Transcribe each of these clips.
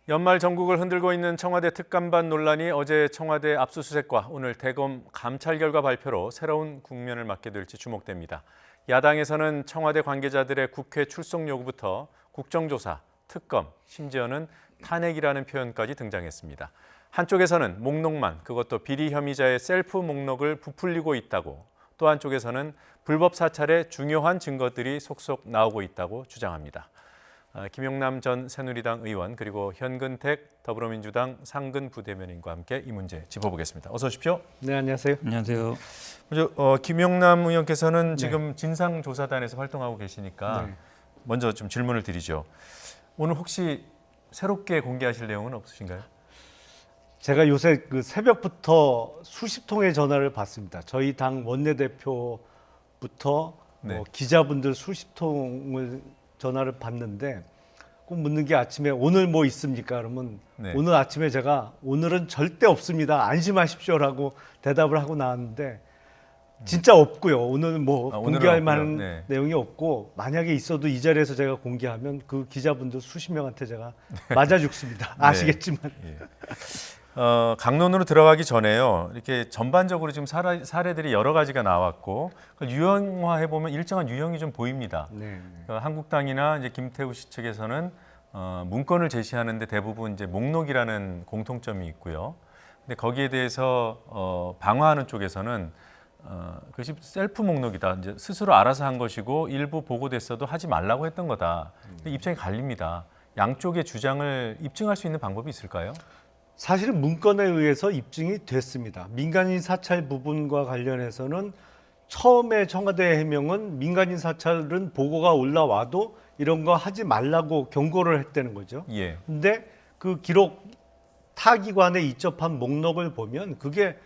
연말 전국을 흔들고 있는 청와대 특감반 논란이 어제 청와대 압수수색과 오늘 대검 감찰 결과 발표로 새로운 국면을 맞게 될지 주목됩니다. 야당에서는 청와대 관계자들의 국회 출석 요구부터 국정조사, 특검, 심지어는 탄핵이라는 표현까지 등장했습니다. 한쪽에서는 목록만, 그것도 비리 혐의자의 셀프 목록을 부풀리고 있다고, 또 한쪽에서는 불법 사찰의 중요한 증거들이 속속 나오고 있다고 주장합니다. 김용남 전 새누리당 의원 그리고 현근택 더불어민주당 상근 부대변인과 함께 이 문제 짚어보겠습니다. 어서 오십시오. 네, 안녕하세요. 안녕하세요. 먼저 김용남 의원께서는 지금 진상조사단에서 활동하고 계시니까 먼저 좀 질문을 드리죠. 오늘 혹시 새롭게 공개하실 내용은 없으신가요? 제가 요새 그 새벽부터 수십 통의 전화를 받습니다. 저희 당 원내대표부터 기자분들 수십 통을 전화를 받는데 꼭 묻는 게 아침에 오늘 뭐 있습니까? 그러면 오늘 아침에 제가 오늘은 절대 없습니다. 안심하십시오라고 대답을 하고 나왔는데 진짜 없고요. 오늘 뭐 공개할 만한 내용이 없고 만약에 있어도 이 자리에서 제가 공개하면 그 기자분들 수십 명한테 제가 맞아 죽습니다. 아시겠지만. 강론으로 들어가기 전에요. 이렇게 전반적으로 지금 사례들이 여러 가지가 나왔고 유형화해 보면 일정한 유형이 좀 보입니다. 한국당이나 이제 김태우 씨 측에서는 문건을 제시하는데 대부분 이제 목록이라는 공통점이 있고요. 근데 거기에 대해서 방어하는 쪽에서는 그것이 셀프 목록이다. 이제 스스로 알아서 한 것이고 일부 보고됐어도 하지 말라고 했던 거다. 근데 입장이 갈립니다. 양쪽의 주장을 입증할 수 있는 방법이 있을까요? 사실은 문건에 의해서 입증이 됐습니다. 민간인 사찰 부분과 관련해서는 처음에 청와대 해명은 민간인 사찰은 보고가 올라와도 이런 거 하지 말라고 경고를 했다는 거죠. 근데 그 기록 타기관에 이첩한 목록을 보면 그게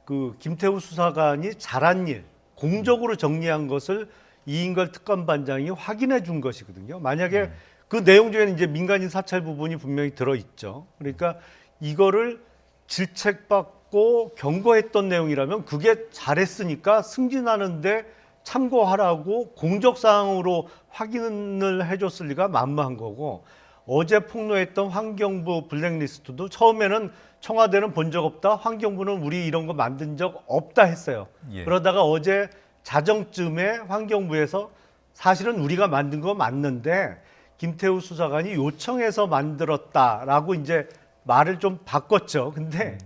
그 김태우 수사관이 잘한 일, 공적으로 정리한 것을 이인걸 특검반장이 확인해 준 것이거든요. 만약에 그 내용 중에는 이제 민간인 사찰 부분이 분명히 들어 있죠. 그러니까 이거를 질책받고 경고했던 내용이라면 그게 잘했으니까 승진하는데 참고하라고 공적사항으로 확인을 해줬을 리가 만무한 거고, 어제 폭로했던 환경부 블랙리스트도 처음에는 청와대는 본 적 없다, 환경부는 우리 이런 거 만든 적 없다 했어요. 그러다가 어제 자정쯤에 환경부에서 사실은 우리가 만든 거 맞는데 김태우 수사관이 요청해서 만들었다라고 이제 말을 좀 바꿨죠. 근데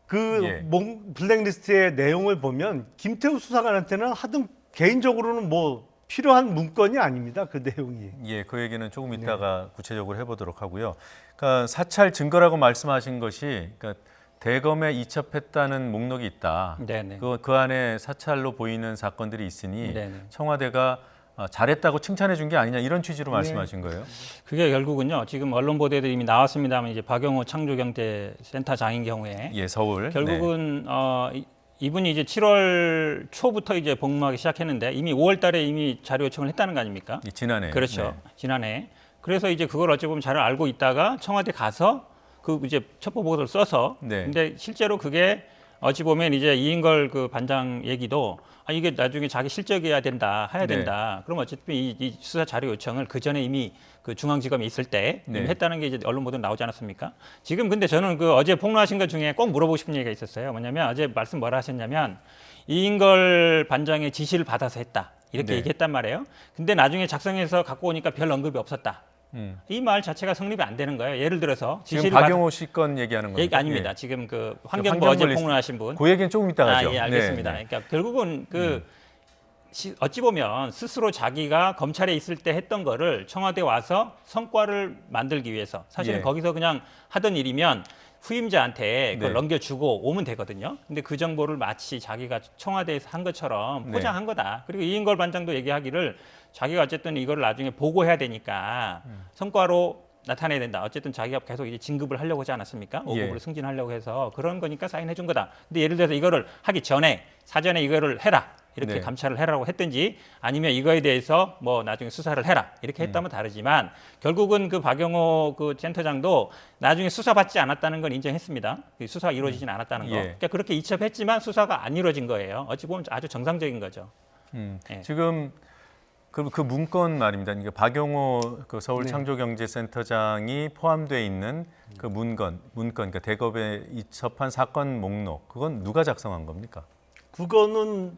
그 블랙리스트의 내용을 보면 김태우 수사관한테는 하여튼 개인적으로는 뭐 필요한 문건이 아닙니다. 그 내용이. 그 얘기는 조금 이따가 구체적으로 해보도록 하고요. 그러니까 사찰 증거라고 말씀하신 것이 그러니까 대검에 이첩했다는 목록이 있다. 그 안에 사찰로 보이는 사건들이 있으니 청와대가 잘했다고 칭찬해 준 게 아니냐 이런 취지로 말씀하신 거예요? 그게 결국은요. 지금 언론 보도에도 이미 나왔습니다만 이제 박영호 창조경제센터장인 경우에 서울 결국은 이분이 이제 7월 초부터 이제 복무하기 시작했는데 이미 5월달에 이미 자료 요청을 했다는 거 아닙니까? 지난해. 그렇죠. 지난해. 그래서 이제 그걸 어찌 보면 잘 알고 있다가 청와대 가서 그 이제 첩보 보고서를 써서 근데 실제로 그게 어찌 보면 이제 이인걸 그 반장 얘기도 이게 나중에 자기 실적이어야 된다, 해야 된다. 그럼 어쨌든 이 수사 자료 요청을 그 전에 이미 그 중앙지검에 있을 때 이미 했다는 게 이제 언론 보도 나오지 않았습니까? 지금 근데 저는 그 어제 폭로하신 것 중에 꼭 물어보고 싶은 얘기가 있었어요. 뭐냐면 어제 말씀 뭐라 하셨냐면 이인걸 반장의 지시를 받아서 했다. 이렇게 얘기했단 말이에요. 근데 나중에 작성해서 갖고 오니까 별 언급이 없었다. 이 말 자체가 성립이 안 되는 거예요. 예를 들어서 지금 박영호 씨 건 얘기하는 거예요? 아닙니다. 지금 그 환경부 어제 폭로하신 분. 그 얘기는 조금 이따 가죠. 알겠습니다. 그러니까 결국은 그 어찌 보면 스스로 자기가 검찰에 있을 때 했던 거를 청와대 와서 성과를 만들기 위해서 사실은 거기서 그냥 하던 일이면 후임자한테 그걸 넘겨주고 오면 되거든요. 근데 그 정보를 마치 자기가 청와대에서 한 것처럼 포장한 거다. 그리고 이인걸 반장도 얘기하기를 자기가 어쨌든 이걸 나중에 보고해야 되니까 성과로 나타내야 된다. 어쨌든 자기가 계속 이제 진급을 하려고 하지 않았습니까? 5급으로 승진하려고 해서 그런 거니까 사인해 준 거다. 근데 예를 들어서 이거를 하기 전에 사전에 이거를 해라. 이렇게 감찰을 해라고 했든지 아니면 이거에 대해서 뭐 나중에 수사를 해라. 이렇게 했다면 다르지만 결국은 그 박영호 그 센터장도 나중에 수사받지 않았다는 건 인정했습니다. 수사가 이루어지진 않았다는 거. 그러니까 그렇게 이첩했지만 수사가 안 이루어진 거예요. 어찌 보면 아주 정상적인 거죠. 지금 그 문건 말입니다. 그러니까 박용호 그 네. 서울창조경제센터장이 포함되어 있는 그 문건, 그러니까 대검에 이첩한 사건 목록, 그건 누가 작성한 겁니까? 그거는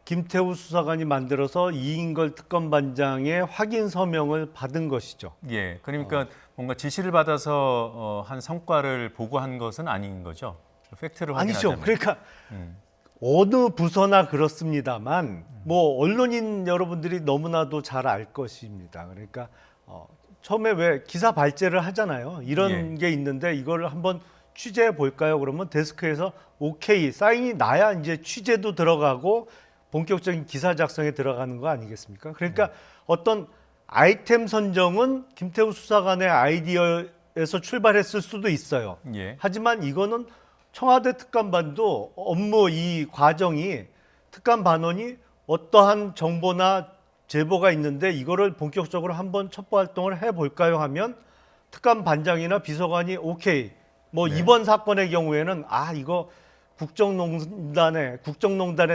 김태우 수사관이 만들어서 이인걸 특검반장의 확인 서명을 받은 것이죠. 예, 그러니까 뭔가 지시를 받아서 한 성과를 보고한 것은 아닌 거죠. 팩트를 아니죠. 확인하자면. 그러니까 음. 어느 부서나 그렇습니다만 뭐 언론인 여러분들이 너무나도 잘 알 것입니다. 그러니까 처음에 왜 기사 발제를 하잖아요. 이런 게 있는데 이거를 한번 취재해 볼까요? 그러면 데스크에서 오케이 사인이 나야 이제 취재도 들어가고 본격적인 기사 작성에 들어가는 거 아니겠습니까? 그러니까 어떤 아이템 선정은 김태우 수사관의 아이디어에서 출발했을 수도 있어요. 예. 하지만 이거는 청와대 특감반도 업무 이 과정이 특감반원이 어떠한 정보나 제보가 있는데 이거를 본격적으로 한번 첩보 활동을 해볼까요 하면 특감반장이나 비서관이 오케이 뭐 네. 이번 사건의 경우에는 이거 국정농단의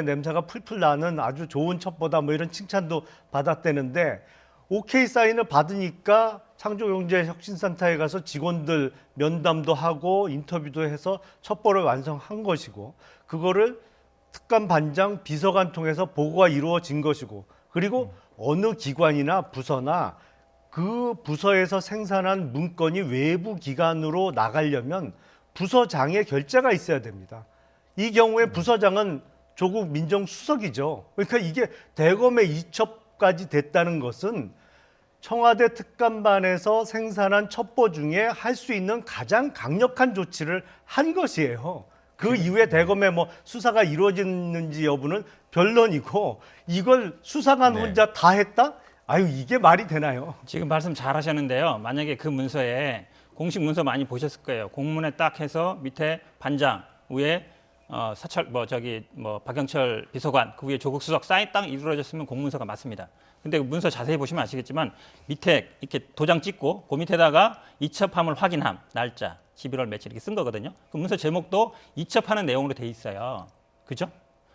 냄새가 풀풀 나는 아주 좋은 첩보다 뭐 이런 칭찬도 받았대는데 오케이 사인을 받으니까 창조경제혁신센터에 가서 직원들 면담도 하고 인터뷰도 해서 첩보를 완성한 것이고 그거를 특감 반장 비서관 통해서 보고가 이루어진 것이고 그리고 어느 기관이나 부서나 그 부서에서 생산한 문건이 외부 기관으로 나가려면 부서장의 결재가 있어야 됩니다. 이 경우에 부서장은 조국 민정수석이죠. 그러니까 이게 대검에 이첩까지 됐다는 것은 청와대 특감반에서 생산한 첩보 중에 할 수 있는 가장 강력한 조치를 한 것이에요. 그 이후에 대검에 뭐 수사가 이루어졌는지 여부는 변론이고 이걸 수사관 네. 혼자 다 했다? 아유 이게 말이 되나요? 지금 말씀 잘 하셨는데요. 만약에 그 문서에 공식 문서 많이 보셨을 거예요. 공문에 딱 해서 밑에 반장 위에 사찰 박영철 비서관 그 위에 조국 수석 사인 딱 이루어졌으면 공문서가 맞습니다. 근데 그 문서 자세히 보시면 아시겠지만 밑에 이렇게 도장 찍고 그 밑에다가 이첩함을 확인함 날짜 11월 며칠 이렇게 쓴 거거든요. 그 문서 제목도 이첩하는 내용으로 돼 있어요. 그죠?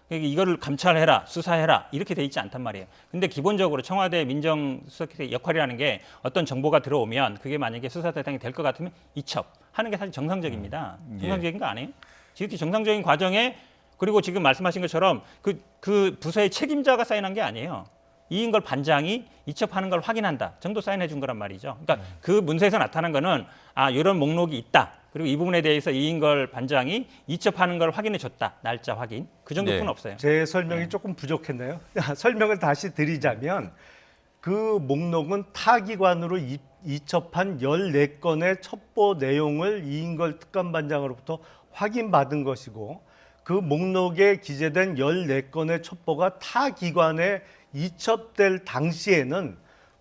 그러니까 이거를 감찰해라, 수사해라 이렇게 돼 있지 않단 말이에요. 근데 기본적으로 청와대 민정수석의 역할이라는 게 어떤 정보가 들어오면 그게 만약에 수사 대상이 될 것 같으면 이첩하는 게 사실 정상적입니다. 정상적인 거 아니에요? 지극히 정상적인 과정에 그리고 지금 말씀하신 것처럼 그 부서의 책임자가 사인한 게 아니에요. 이인걸 반장이 이첩하는 걸 확인한다 정도 사인해 준 거란 말이죠. 그러니까 그 문서에서 나타난 거는 이런 목록이 있다. 그리고 이 부분에 대해서 이인걸 반장이 이첩하는 걸 확인해 줬다. 날짜 확인. 그 정도뿐 네. 없어요. 제 설명이 조금 부족했네요. 설명을 다시 드리자면 그 목록은 타 기관으로 이첩한 14건의 첩보 내용을 이인걸 특감반장으로부터 확인받은 것이고 그 목록에 기재된 14건의 첩보가 타 기관에 이첩될 당시에는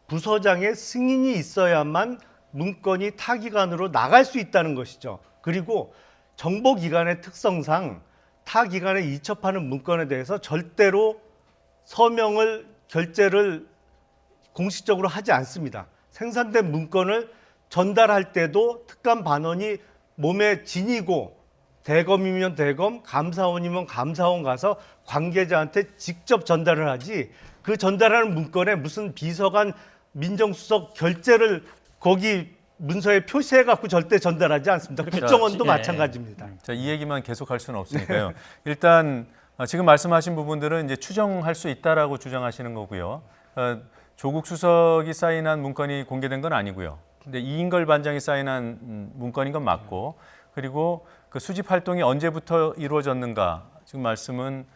부서장의 승인이 있어야만 문건이 타 기관으로 나갈 수 있다는 것이죠. 그리고 정보기관의 특성상 타 기관에 이첩하는 문건에 대해서 절대로 서명을 결재를 공식적으로 하지 않습니다. 생산된 문건을 전달할 때도 특감 반원이 몸에 지니고 대검이면 대검, 감사원이면 감사원 가서 관계자한테 직접 전달을 하지 그 전달하는 문건에 무슨 비서관 민정수석 결재를 거기 문서에 표시해 갖고 절대 전달하지 않습니다. 국정원도 예. 마찬가지입니다. 자, 이 얘기만 계속할 수는 없으니까요. 일단 지금 말씀하신 부분들은 이제 추정할 수 있다라고 주장하시는 거고요. 조국 수석이 사인한 문건이 공개된 건 아니고요. 근데 이인걸 반장이 사인한 문건인 건 맞고 그리고 그 수집 활동이 언제부터 이루어졌는가 지금 말씀은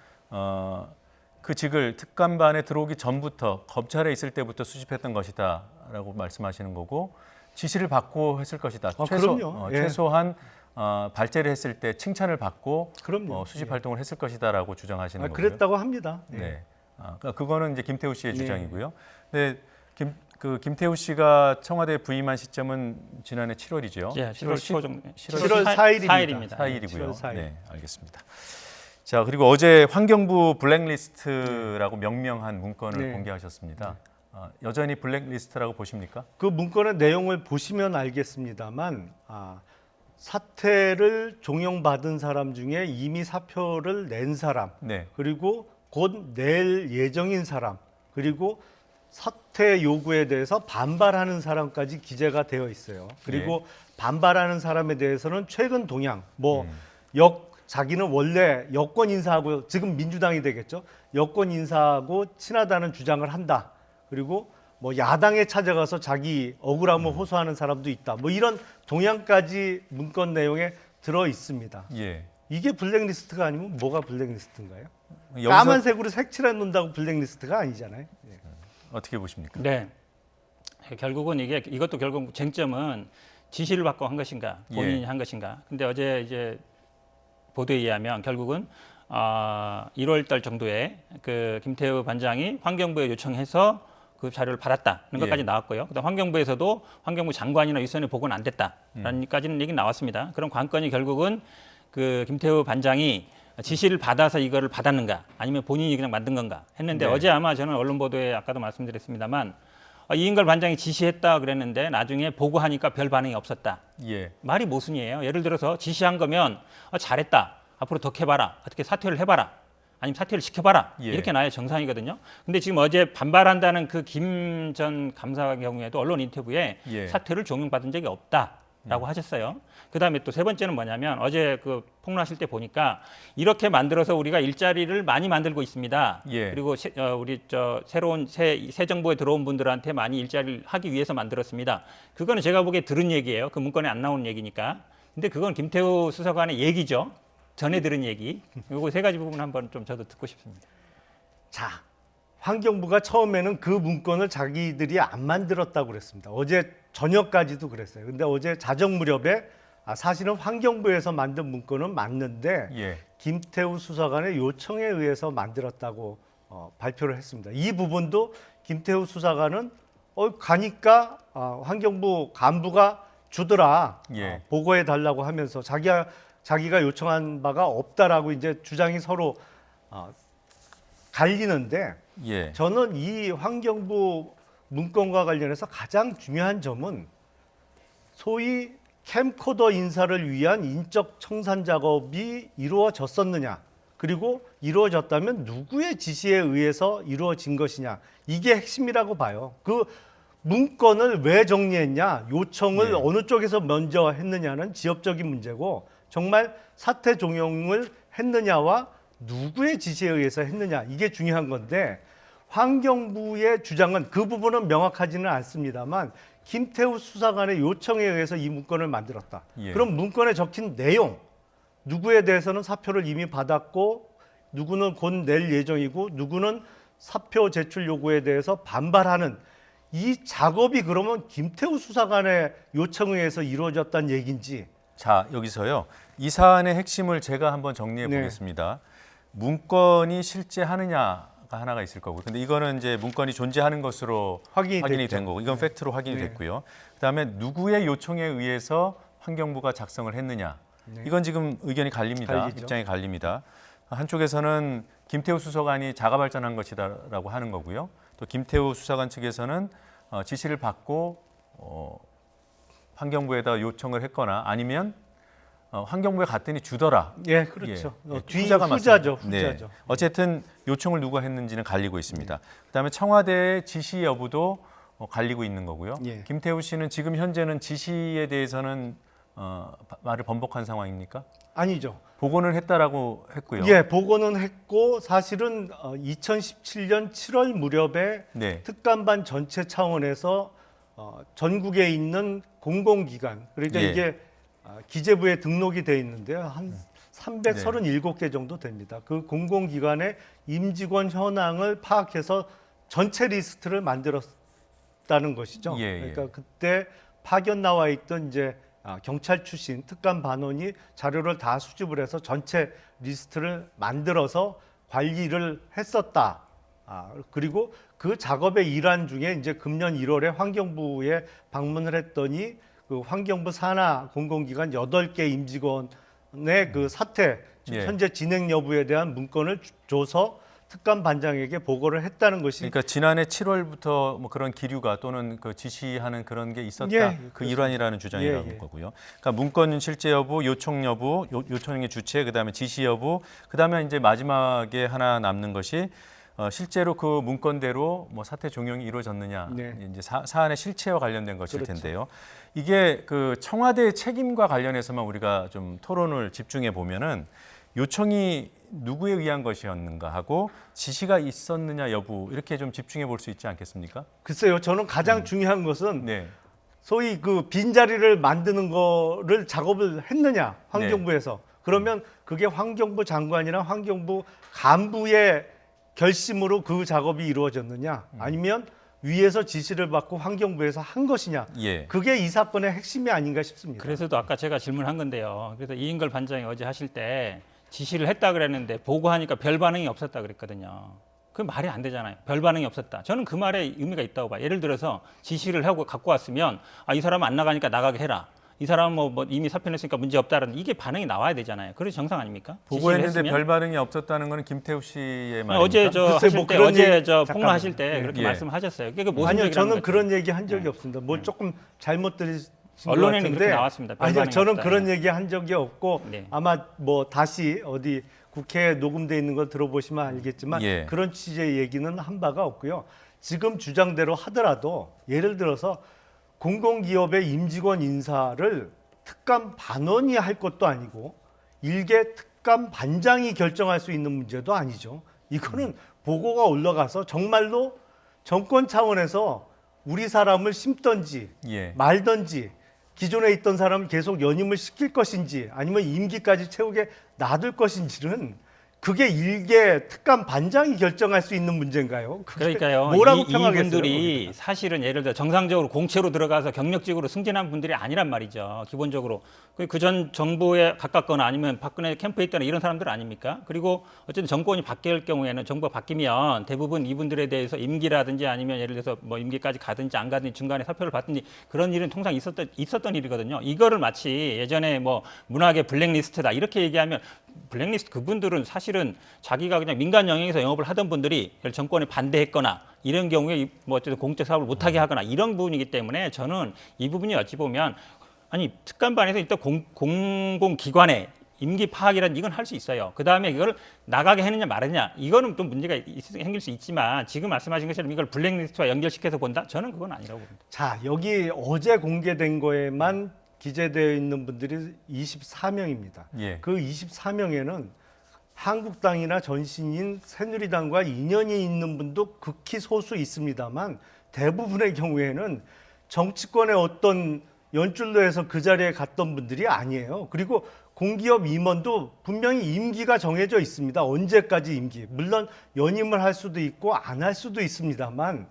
그 직을 특감반에 들어오기 전부터 검찰에 있을 때부터 수집했던 것이다라고 말씀하시는 거고 지시를 받고 했을 것이다. 그럼요. 예. 최소한 발제를 했을 때 칭찬을 받고 그럼요. 수집 활동을 했을 것이다라고 주장하시는 거고요. 그랬다고 합니다. 예. 네. 그거는 이제 김태우 씨의 네. 주장이고요. 근데 김태우 씨가 청와대에 부임한 시점은 지난해 7월이죠. 예, 7월 10호 정도. 7월 4일입니다. 4일입니다. 4일이고요. 7월 4일. 네, 알겠습니다. 자, 그리고 어제 환경부 블랙리스트라고 명명한 문건을 네. 공개하셨습니다. 여전히 블랙리스트라고 보십니까? 그 문건의 내용을 보시면 알겠습니다만 사퇴를 종용받은 사람 중에 이미 사표를 낸 사람 네. 그리고 곧 낼 예정인 사람 그리고 사퇴 요구에 대해서 반발하는 사람까지 기재가 되어 있어요. 그리고 반발하는 사람에 대해서는 최근 동향, 자기는 원래 여권 인사하고 지금 민주당이 되겠죠. 여권 인사하고 친하다는 주장을 한다. 그리고 뭐 야당에 찾아가서 자기 억울함을 호소하는 사람도 있다. 뭐 이런 동향까지 문건 내용에 들어 있습니다. 예. 이게 블랙리스트가 아니면 뭐가 블랙리스트인가요? 여기서 까만색으로 색칠해 놓는다고 블랙리스트가 아니잖아요. 예. 어떻게 보십니까? 네. 결국은 이것도 결국 쟁점은 지시를 받고 한 것인가, 본인이 한 것인가. 근데 어제 이제 보도에 의하면 결국은 1월달 정도에 그 김태우 반장이 환경부에 요청해서 그 자료를 받았다는 것까지 나왔고요. 그다음 환경부에서도 환경부 장관이나 유선에 보고는 안 됐다라는까지는 얘기 나왔습니다. 그럼 관건이 결국은 그 김태우 반장이 지시를 받아서 이거를 받았는가, 아니면 본인이 그냥 만든 건가 했는데 어제 아마 저는 언론 보도에 아까도 말씀드렸습니다만 이인걸 반장이 지시했다 그랬는데 나중에 보고하니까 별 반응이 없었다. 예. 말이 모순이에요. 예를 들어서 지시한 거면 잘했다. 앞으로 더 해봐라. 어떻게 사퇴를 해봐라. 아니면 사퇴를 시켜봐라. 이렇게 나야 정상이거든요. 근데 지금 어제 반발한다는 그 김 전 감사 경우에도 언론 인터뷰에 사퇴를 종용받은 적이 없다라고 하셨어요. 그다음에 또 세 번째는 뭐냐면 어제 그 폭로하실 때 보니까 이렇게 만들어서 우리가 일자리를 많이 만들고 있습니다. 그리고 우리 새로운 새 정부에 들어온 분들한테 많이 일자리를 하기 위해서 만들었습니다. 그거는 제가 보기에 들은 얘기예요. 그 문건에 안 나오는 얘기니까. 근데 그건 김태우 수사관의 얘기죠. 전에 들은 얘기. 요거 세 가지 부분 한번 좀 저도 듣고 싶습니다. 자, 환경부가 처음에는 그 문건을 자기들이 안 만들었다고 그랬습니다. 어제 저녁까지도 그랬어요. 근데 어제 자정 무렵에 사실은 환경부에서 만든 문건은 맞는데 김태우 수사관의 요청에 의해서 만들었다고 발표를 했습니다. 이 부분도 김태우 수사관은 가니까 환경부 간부가 주더라. 보고해 달라고 하면서 자기가 요청한 바가 없다라고 이제 주장이 서로 갈리는데 저는 이 환경부 문건과 관련해서 가장 중요한 점은 소위 캠코더 인사를 위한 인적 청산 작업이 이루어졌었느냐, 그리고 이루어졌다면 누구의 지시에 의해서 이루어진 것이냐, 이게 핵심이라고 봐요. 그 문건을 왜 정리했냐, 요청을 어느 쪽에서 먼저 했느냐는 지엽적인 문제고, 정말 사퇴 종용을 했느냐와 누구의 지시에 의해서 했느냐, 이게 중요한 건데, 환경부의 주장은 그 부분은 명확하지는 않습니다만 김태우 수사관의 요청에 의해서 이 문건을 만들었다. 그럼 문건에 적힌 내용, 누구에 대해서는 사표를 이미 받았고 누구는 곧 낼 예정이고 누구는 사표 제출 요구에 대해서 반발하는 이 작업이 그러면 김태우 수사관의 요청에 의해서 이루어졌다는 얘기인지. 자, 여기서요. 이 사안의 핵심을 제가 한번 정리해 보겠습니다. 문건이 실제 하느냐가 하나가 있을 거고, 근데 이거는 이제 문건이 존재하는 것으로 확인이 된 거고, 이건 팩트로 확인이 됐고요. 그다음에 누구의 요청에 의해서 환경부가 작성을 했느냐, 이건 지금 의견이 갈립니다. 입장이 갈립니다. 한쪽에서는 김태우 수사관이 자가 발전한 것이다라고 하는 거고요. 또 김태우 수사관 측에서는 지시를 받고 환경부에다 요청을 했거나 아니면 환경부에 갔더니 주더라. 그렇죠. 후자죠. 어쨌든 요청을 누가 했는지는 갈리고 있습니다. 그다음에 청와대의 지시 여부도 갈리고 있는 거고요. 김태우 씨는 지금 현재는 지시에 대해서는 말을 번복한 상황입니까? 아니죠. 보고는 했다라고 했고요. 보고는 했고 사실은 2017년 7월 무렵에 특감반 전체 차원에서 전국에 있는 공공기관, 그러니까 이게 기재부에 등록이 돼 있는데요. 한 337개 정도 됩니다. 그 공공기관의 임직원 현황을 파악해서 전체 리스트를 만들었다는 것이죠. 그러니까 그때 파견 나와 있던 이제 경찰 출신 특감 반원이 자료를 다 수집을 해서 전체 리스트를 만들어서 관리를 했었다. 그리고 그 작업의 일환 중에 이제 금년 1월에 환경부에 방문을 했더니 그 환경부 산하 공공기관 8개 임직원의 그 사퇴, 현재 진행 여부에 대한 문건을 줘서 특감 반장에게 보고를 했다는 것이. 그러니까 지난해 7월부터 뭐 그런 기류가 또는 그 지시하는 그런 게 있었다. 그 일환이라는 주장이라는 거고요. 그러니까 문건 실제 여부, 요청 여부, 요청의 주체, 그다음에 지시 여부, 그다음에 이제 마지막에 하나 남는 것이 실제로 그 문건대로 뭐 사태 종용이 이루어졌느냐 네. 이제 사안의 실체와 관련된 것일 그렇죠. 텐데요. 이게 그 청와대의 책임과 관련해서만 우리가 좀 토론을 집중해 보면은 요청이 누구에 의한 것이었는가 하고 지시가 있었느냐 여부 이렇게 좀 집중해 볼 수 있지 않겠습니까? 글쎄요, 저는 가장 중요한 것은 네. 소위 그 빈자리를 만드는 거를 작업을 했느냐 환경부에서. 그러면 그게 환경부 장관이나 환경부 간부의 결심으로 그 작업이 이루어졌느냐 아니면 위에서 지시를 받고 환경부에서 한 것이냐. 예. 그게 이 사건의 핵심이 아닌가 싶습니다. 그래서도 아까 제가 질문한 건데요. 그래서 이인걸 반장이 어제 하실 때 지시를 했다 그랬는데 보고하니까 별 반응이 없었다 그랬거든요. 그 말이 안 되잖아요. 별 반응이 없었다. 저는 그 말에 의미가 있다고 봐요. 예를 들어서 지시를 하고 갖고 왔으면 이 사람은 안 나가니까 나가게 해라. 이 사람은 뭐 이미 사표 냈으니까 문제 없다라는 이게 반응이 나와야 되잖아요. 그래서 정상 아닙니까? 보고했는데 별 반응이 없었다는 거는 김태우 씨의 말입니까? 어제 글쎄, 하실 뭐 때 그런 어제 얘기- 저 잠깐만요. 폭로하실 때 네. 그렇게 예. 말씀하셨어요. 그게 무슨 아니요, 얘기라는 저는 거죠? 그런 얘기 한 적이 없습니다. 뭐 조금 잘못 들으신 것 언론에는 같은데. 그렇게 나왔습니다. 별 아니요, 반응이 저는 없다. 그런 얘기 한 적이 없고 네. 아마 뭐 다시 어디 국회에 녹음돼 있는 거 들어보시면 알겠지만 예. 그런 취지의 얘기는 한 바가 없고요. 지금 주장대로 하더라도 예를 들어서 공공기업의 임직원 인사를 특감 반원이 할 것도 아니고 일개 특감 반장이 결정할 수 있는 문제도 아니죠. 이거는 보고가 올라가서 정말로 정권 차원에서 우리 사람을 심던지 예. 말던지 기존에 있던 사람을 계속 연임을 시킬 것인지 아니면 임기까지 채우게 놔둘 것인지는 그게 일개 특감 반장이 결정할 수 있는 문제인가요? 그게 그러니까요. 뭐라고 이 평하겠어요? 분들이 사실은 예를 들어 정상적으로 공채로 들어가서 경력직으로 승진한 분들이 아니란 말이죠. 기본적으로 그 전 정부에 가깝거나 아니면 박근혜 캠프에 있거나 이런 사람들 아닙니까? 그리고 어쨌든 정권이 바뀔 경우에는 정부가 바뀌면 대부분 이분들에 대해서 임기라든지 아니면 예를 들어서 뭐 임기까지 가든지 안 가든지 중간에 사표를 받든지 그런 일은 통상 있었던 일이거든요. 이거를 마치 예전에 뭐 문학의 블랙리스트다 이렇게 얘기하면 블랙리스트 그분들은 사실은 자기가 그냥 민간 영역에서 영업을 하던 분들이 정권에 반대했거나 이런 경우에 뭐 어쨌든 공적 사업을 못하게 하거나 이런 부분이기 때문에 저는 이 부분이 어찌 보면 아니 특감반에서 일단 공공기관의 임기 파악이라는 이건 할 수 있어요. 그 다음에 이걸 나가게 했느냐 말았냐 이거는 좀 문제가 생길 수 있지만 지금 말씀하신 것처럼 이걸 블랙리스트와 연결시켜서 본다? 저는 그건 아니라고 봅니다. 자, 여기 어제 공개된 거에만 기재되어 있는 분들이 24명입니다. 예. 그 24명에는 한국당이나 전신인 새누리당과 인연이 있는 분도 극히 소수 있습니다만 대부분의 경우에는 정치권의 어떤 연줄로 해서 그 자리에 갔던 분들이 아니에요. 그리고 공기업 임원도 분명히 임기가 정해져 있습니다. 언제까지 임기. 물론 연임을 할 수도 있고 안 할 수도 있습니다만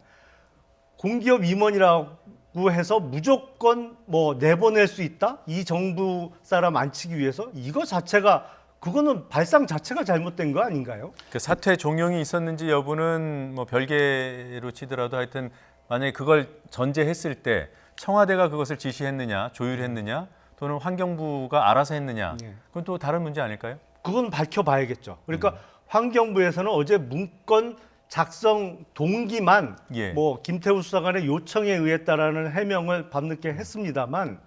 공기업 임원이라고 해서 무조건 뭐 내보낼 수 있다? 이 정부 사람 안 치기 위해서? 이거 자체가 그거는 발상 자체가 잘못된 거 아닌가요? 그 사퇴 종용이 있었는지 여부는 뭐 별개로 치더라도 하여튼 만약에 그걸 전제했을 때 청와대가 그것을 지시했느냐, 조율했느냐, 또는 환경부가 알아서 했느냐, 네. 그건 또 다른 문제 아닐까요? 그건 밝혀봐야겠죠. 그러니까 환경부에서는 어제 문건 작성 동기만 예. 뭐 김태우 수사관의 요청에 의했다라는 해명을 밤늦게 했습니다만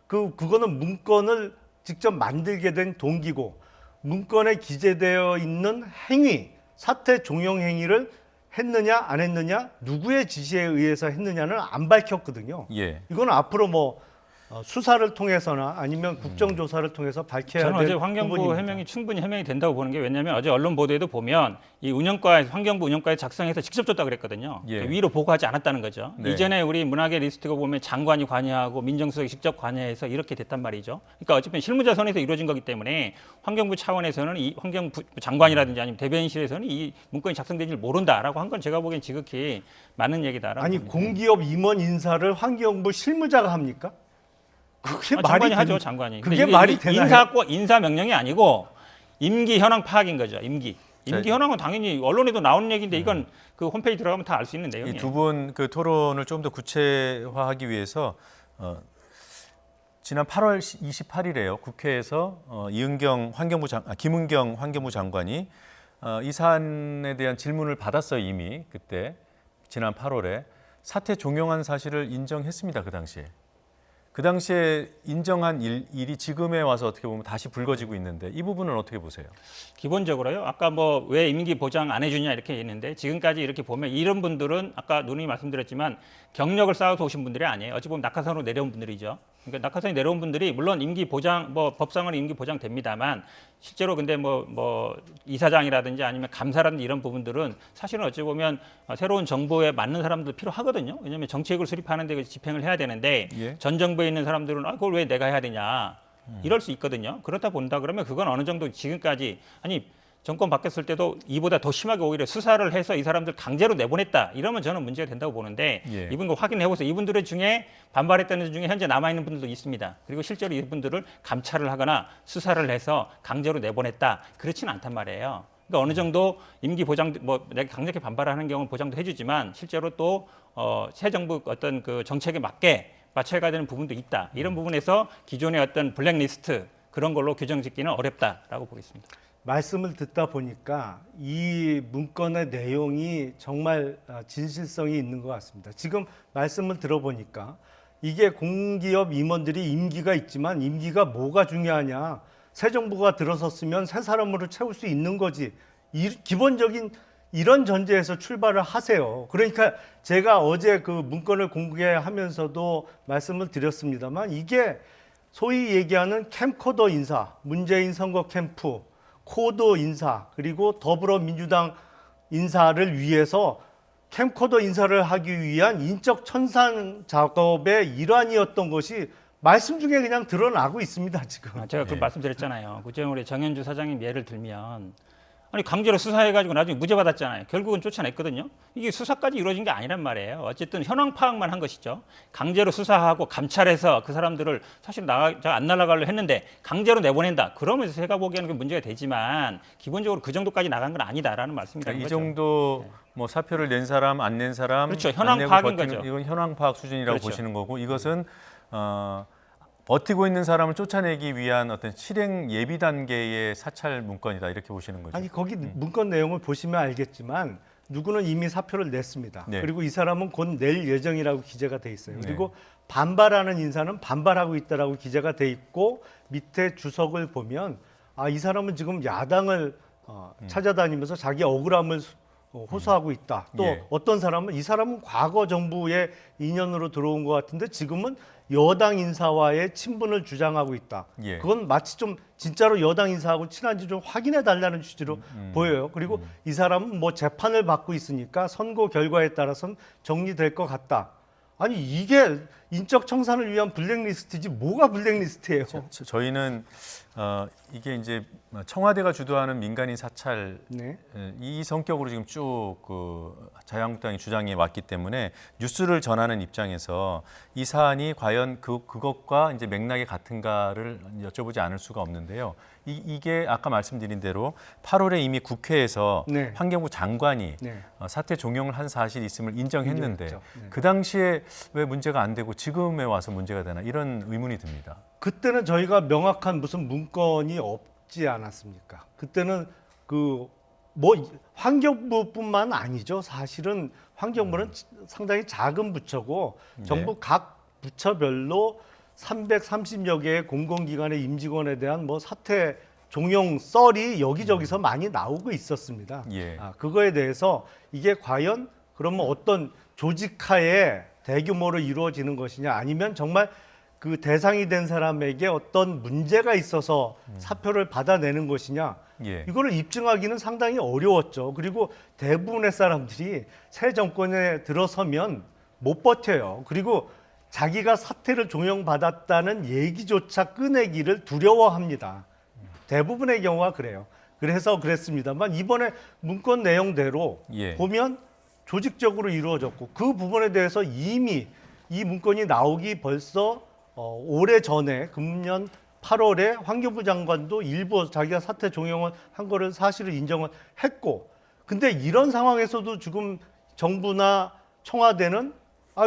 그거는 문건을 직접 만들게 된 동기고 문건에 기재되어 있는 행위, 사퇴 종용 행위를 했느냐 안 했느냐, 누구의 지시에 의해서 했느냐는 안 밝혔거든요. 예. 이건 앞으로 뭐 수사를 통해서나 아니면 국정조사를 통해서 밝혀야 저는 될 어제 환경부 부분입니다. 해명이 충분히 해명이 된다고 보는 게 왜냐하면 어제 언론 보도에도 보면 이 운영과에 환경부 운영과에 작성해서 직접 줬다 그랬거든요. 예. 위로 보고하지 않았다는 거죠. 네. 이전에 우리 문학의 리스트가 보면 장관이 관여하고 민정수석이 직접 관여해서 이렇게 됐단 말이죠. 그러니까 어쨌든 실무자 선에서 이루어진 거기 때문에 환경부 차원에서는 이 환경부 장관이라든지 아니면 대변인실에서는 이 문건이 작성된지를 모른다라고 한 건 제가 보기엔 지극히 맞는 얘기다라고 아니 봅니다. 공기업 임원 인사를 환경부 실무자가 합니까? 그게 말이 장관이 되는- 하죠, 장관이. 그게 근데 이게 말이 되나요? 인사 명령이 아니고 임기 현황 파악인 거죠. 임기 현황은 당연히 언론에도 나오는 얘기인데 이건 그 홈페이지 들어가면 다 알 수 있는 내용이에요. 이 두 분 그 토론을 좀 더 구체화하기 위해서 지난 8월 28일에요. 국회에서 김은경 환경부 장관이 이 사안에 대한 질문을 받았어요. 이미 그때 지난 8월에 사퇴 종용한 사실을 인정했습니다. 그 당시에. 그 당시에 인정한 일이 지금에 와서 어떻게 보면 다시 불거지고 있는데 이 부분은 어떻게 보세요? 기본적으로요. 아까 뭐 왜 임기 보장 안 해주냐 이렇게 했는데 지금까지 이렇게 보면 이런 분들은 아까 누님이 말씀드렸지만 경력을 쌓아서 오신 분들이 아니에요. 어찌 보면 낙하산으로 내려온 분들이죠. 그러니까 낙하산에 내려온 분들이 물론 임기 보장 뭐 법상으로 임기 보장 됩니다만 실제로 근데 뭐 이사장이라든지 아니면 감사라든지 이런 부분들은 사실은 어찌 보면 새로운 정부에 맞는 사람들 필요하거든요. 왜냐하면 정책을 수립하는데 집행을 해야 되는데 예. 전 정부에 있는 사람들은 그걸 왜 내가 해야 되냐 이럴 수 있거든요. 그렇다 본다 그러면 그건 어느 정도 지금까지 아니 정권 바뀌었을 때도 이보다 더 심하게 오히려 수사를 해서 이 사람들 강제로 내보냈다 이러면 저는 문제가 된다고 보는데 예. 이분 거 확인해 보세요. 이분들 중에 반발했다는 중에 현재 남아 있는 분들도 있습니다. 그리고 실제로 이분들을 감찰을 하거나 수사를 해서 강제로 내보냈다 그렇지는 않단 말이에요. 그러니까 어느 정도 임기 보장 뭐 내가 강력히 반발하는 경우는 보장도 해주지만 실제로 또 새 정부 어떤 그 정책에 맞게 맞춰가야 되는 부분도 있다. 이런 부분에서 기존의 어떤 블랙리스트 그런 걸로 규정 짓기는 어렵다라고 보겠습니다. 말씀을 듣다 보니까 이 문건의 내용이 정말 진실성이 있는 것 같습니다. 지금 말씀을 들어보니까 이게 공기업 임원들이 임기가 있지만 임기가 뭐가 중요하냐. 새 정부가 들어섰으면 새 사람으로 채울 수 있는 거지. 기본적인 이런 전제에서 출발을 하세요. 그러니까 제가 어제 그 문건을 공개하면서도 말씀을 드렸습니다만 이게 소위 얘기하는 캠코더 인사, 문재인 선거 캠프, 코더 인사, 그리고 더불어민주당 인사를 위해서 캠코더 인사를 하기 위한 인적 천상 작업의 일환이었던 것이 말씀 중에 그냥 드러나고 있습니다, 지금. 제가 그 말씀드렸잖아요. 구체적으로 정현주 사장님 예를 들면 아니 강제로 수사해가지고 나중에 무죄 받았잖아요. 결국은 쫓아냈거든요. 이게 수사까지 이루어진 게 아니란 말이에요. 어쨌든 현황 파악만 한 것이죠. 강제로 수사하고 감찰해서 그 사람들을 사실 안 날아가려 했는데 강제로 내보낸다. 그러면서 제가 보기에는 그 문제가 되지만 기본적으로 그 정도까지 나간 건 아니다라는 말씀이라는 그러니까 이 거죠. 정도 뭐 사표를 낸 사람 안 낸 사람 그렇죠. 안 현황 내고 파악인 버티는, 거죠. 이건 현황 파악 수준이라고 그렇죠. 보시는 거고 이것은 버티고 있는 사람을 쫓아내기 위한 어떤 실행 예비 단계의 사찰 문건이다 이렇게 보시는 거죠. 아니 거기 문건 내용을 보시면 알겠지만 누구는 이미 사표를 냈습니다. 네. 그리고 이 사람은 곧 낼 예정이라고 기재가 돼 있어요. 네. 그리고 반발하는 인사는 반발하고 있다라고 기재가 돼 있고 밑에 주석을 보면 이 사람은 지금 야당을 찾아다니면서 자기 억울함을 호소하고 있다. 또 예. 어떤 사람은 이 사람은 과거 정부의 인연으로 들어온 것 같은데 지금은 여당 인사와의 친분을 주장하고 있다. 예. 그건 마치 좀 진짜로 여당 인사하고 친한지 좀 확인해 달라는 취지로 보여요. 그리고 이 사람은 뭐 재판을 받고 있으니까 선고 결과에 따라서는 정리될 것 같다. 아니 이게 인적 청산을 위한 블랙리스트지 뭐가 블랙리스트예요? 저희는 이게 이제 청와대가 주도하는 민간인 사찰 네. 이 성격으로 지금 쭉 그 자유한국당이 주장해 왔기 때문에 뉴스를 전하는 입장에서 이 사안이 과연 그것과 이제 맥락이 같은가를 여쭤보지 않을 수가 없는데요. 이게 아까 말씀드린 대로 8월에 이미 국회에서 네. 환경부 장관이 네. 사퇴 종용을 한 사실이 있음을 인정했는데 인정했죠. 네. 그 당시에 왜 문제가 안 되고 지금에 와서 문제가 되나 이런 의문이 듭니다. 그때는 저희가 명확한 무슨 문건이 없지 않았습니까? 그때는 그 뭐 환경부뿐만 아니죠. 사실은 환경부는 상당히 작은 부처고 네. 정부 각 부처별로 330여 개의 공공기관의 임직원에 대한 뭐 사퇴 종용 썰이 여기저기서 많이 나오고 있었습니다. 예. 그거에 대해서 이게 과연 그러면 어떤 조직하에 대규모로 이루어지는 것이냐 아니면 정말 그 대상이 된 사람에게 어떤 문제가 있어서 사표를 받아내는 것이냐 예. 이거를 입증하기는 상당히 어려웠죠. 그리고 대부분의 사람들이 새 정권에 들어서면 못 버텨요. 그리고 자기가 사퇴를 종용받았다는 얘기조차 꺼내기를 두려워합니다. 대부분의 경우가 그래요. 그래서 그랬습니다만 이번에 문건 내용대로 예. 보면 조직적으로 이루어졌고 그 부분에 대해서 이미 이 문건이 나오기 벌써 오래 전에 금년 8월에 환경부 장관도 일부 자기가 사퇴 종용을 한 거를 사실을 인정을 했고 근데 이런 상황에서도 지금 정부나 청와대는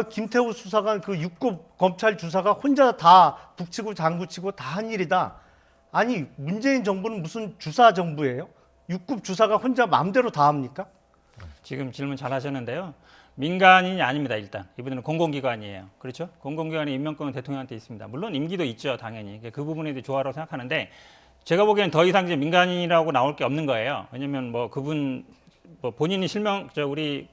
김태우 수사관 그 6급 검찰 주사가 혼자 다 북치고 장구치고 다 한 일이다. 아니 문재인 정부는 무슨 주사 정부예요? 6급 주사가 혼자 마음대로 다 합니까? 지금 질문 잘 하셨는데요. 민간인이 아닙니다. 일단 이분들은 공공기관이에요. 그렇죠? 공공기관의 임명권은 대통령한테 있습니다. 물론 임기도 있죠, 당연히. 그 부분에 대해 좋아라고 생각하는데 제가 보기에는 더 이상 이제 민간인이라고 나올 게 없는 거예요. 왜냐하면 뭐 그분 뭐 본인이 우리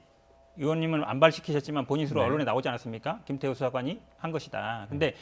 의원님을 안발시키셨지만 본인 스스로 네. 언론에 나오지 않았습니까? 김태우 수사관이 한 것이다. 근데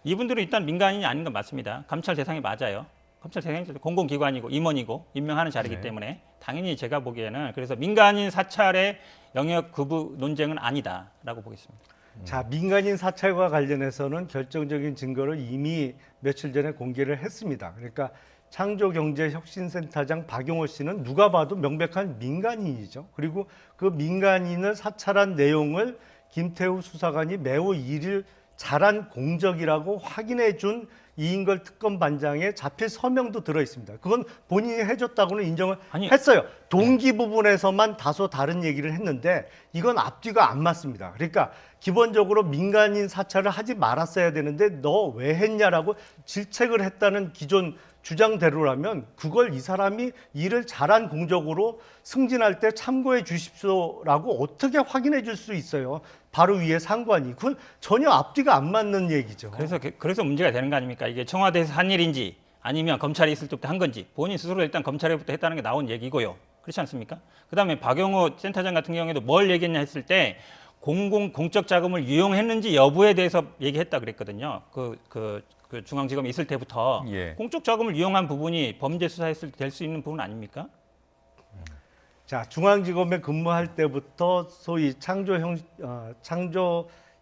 이분들은 일단 민간인이 아닌 건 맞습니다. 감찰 대상이 맞아요. 감찰 대상이 공공기관이고 임원이고 임명하는 자리이기 네. 때문에 당연히 제가 보기에는 그래서 민간인 사찰의 영역 구분 논쟁은 아니다라고 보겠습니다. 자, 민간인 사찰과 관련해서는 결정적인 증거를 이미 며칠 전에 공개를 했습니다. 그러니까 창조경제혁신센터장 박용호 씨는 누가 봐도 명백한 민간인이죠. 그리고 그 민간인을 사찰한 내용을 김태우 수사관이 매우 일을 잘한 공적이라고 확인해 준 이인걸 특검반장의 자필 서명도 들어 있습니다. 그건 본인이 해줬다고는 인정을 아니, 했어요. 동기 부분에서만 다소 다른 얘기를 했는데 이건 앞뒤가 안 맞습니다. 그러니까 기본적으로 민간인 사찰을 하지 말았어야 되는데 너 왜 했냐라고 질책을 했다는 기존 주장대로라면 그걸 이 사람이 일을 잘한 공적으로 승진할 때 참고해 주십시오라고 어떻게 확인해 줄 수 있어요? 바로 위에 상관이. 그건 전혀 앞뒤가 안 맞는 얘기죠. 그래서 문제가 되는 거 아닙니까? 이게 청와대에서 한 일인지 아니면 검찰이 있을 때부터 한 건지 본인 스스로 일단 검찰에부터 했다는 게 나온 얘기고요. 그렇지 않습니까? 그다음에 박용호 센터장 같은 경우에도 뭘 얘기했냐 했을 때 공적 자금을 유용했는지 여부에 대해서 얘기했다 그랬거든요. 그 중앙지검에 있을 때부터 예. 공적 자금을 이용한 부분이 범죄 수사했을 때 될 수 있는 부분 아닙니까? 자, 중앙지검에 근무할 때부터 소위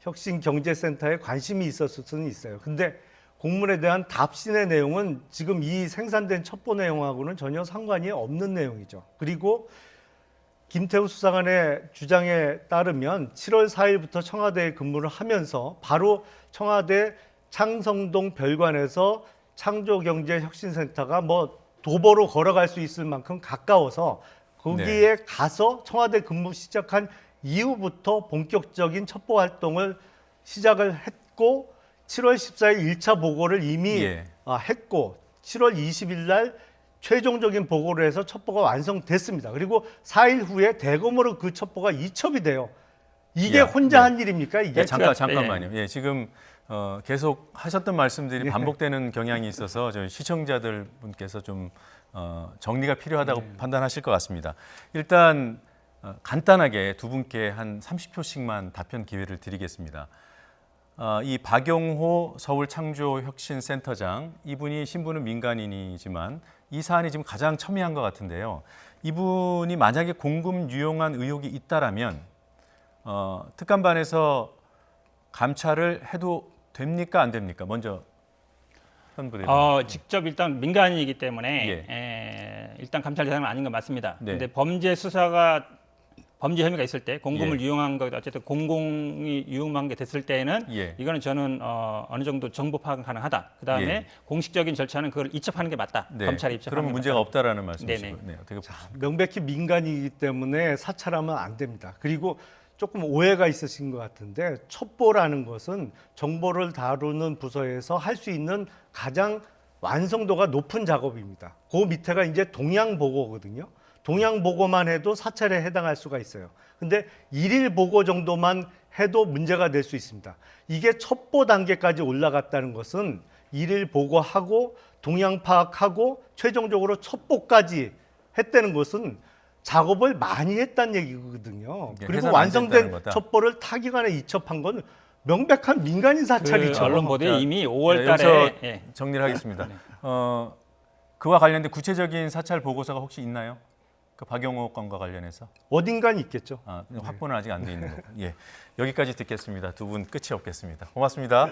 창조혁신경제센터에 관심이 있었을 수는 있어요. 근데 공문에 대한 답신의 내용은 지금 이 생산된 첩보 내용하고는 전혀 상관이 없는 내용이죠. 그리고 김태우 수사관의 주장에 따르면 7월 4일부터 청와대에 근무를 하면서 바로 청와대 창성동 별관에서 창조경제혁신센터가 뭐 도보로 걸어갈 수 있을 만큼 가까워서 거기에 가서 청와대 근무 시작한 이후부터 본격적인 첩보 활동을 시작을 했고 7월 14일 1차 보고를 이미 했고 7월 20일 날 최종적인 보고를 해서 첩보가 완성됐습니다. 그리고 4일 후에 대검으로 그 첩보가 이첩이 돼요. 이게 혼자 한 일입니까? 이게? 잠깐만요. 예, 지금 계속 하셨던 말씀들이 반복되는 경향이 있어서 저희 시청자들 분께서 좀 정리가 필요하다고 판단하실 것 같습니다. 일단 간단하게 두 분께 한 30초씩만 답변 기회를 드리겠습니다. 이 박용호 서울창조혁신센터장, 이분이 신분은 민간인이지만 이 사안이 지금 가장 첨예한 것 같은데요. 이분이 만약에 공금 유용한 의혹이 있다라면 특감반에서 감찰을 해도 됩니까, 안 됩니까? 먼저 현부대변인. 직접 일단 민간인이기 때문에 일단 감찰 대상은 아닌 건 맞습니다. 네. 근데 범죄 혐의가 있을 때 공금을 이용한 것, 어쨌든 공공이 유용한 게 됐을 때에는 이거는 저는 어느 정도 정보 파악은 가능하다. 그다음에 공식적인 절차는 그걸 이첩하는 게 맞다. 검찰이 입첩하는 그러면 게 문제가 맞다. 없다라는 말씀이시고. 네네. 네, 어떻게 명백히 민간이기 때문에 사찰하면 안 됩니다. 그리고 조금 오해가 있으신 것 같은데 첩보라는 것은 정보를 다루는 부서에서 할 수 있는 가장 완성도가 높은 작업입니다. 그 밑에가 이제 동향 보고거든요. 동향 보고만 해도 사찰에 해당할 수가 있어요. 근데 일일 보고 정도만 해도 문제가 될 수 있습니다. 이게 첩보 단계까지 올라갔다는 것은 일일 보고하고 동향 파악하고 최종적으로 첩보까지 했다는 것은 작업을 많이 했다는 얘기거든요. 그리고 완성된 첩보를 타기간에 이첩한 건 명백한 민간인 사찰이죠. 언론 보도에 이미 5월 여기서 달에 정리를 하겠습니다. 그와 관련된 구체적인 사찰 보고서가 혹시 있나요? 그 박용호 건과 관련해서? 어딘간 있겠죠. 확보는 아직 안 돼 있는 거고. 예, 여기까지 듣겠습니다. 두 분 끝이 없겠습니다. 고맙습니다.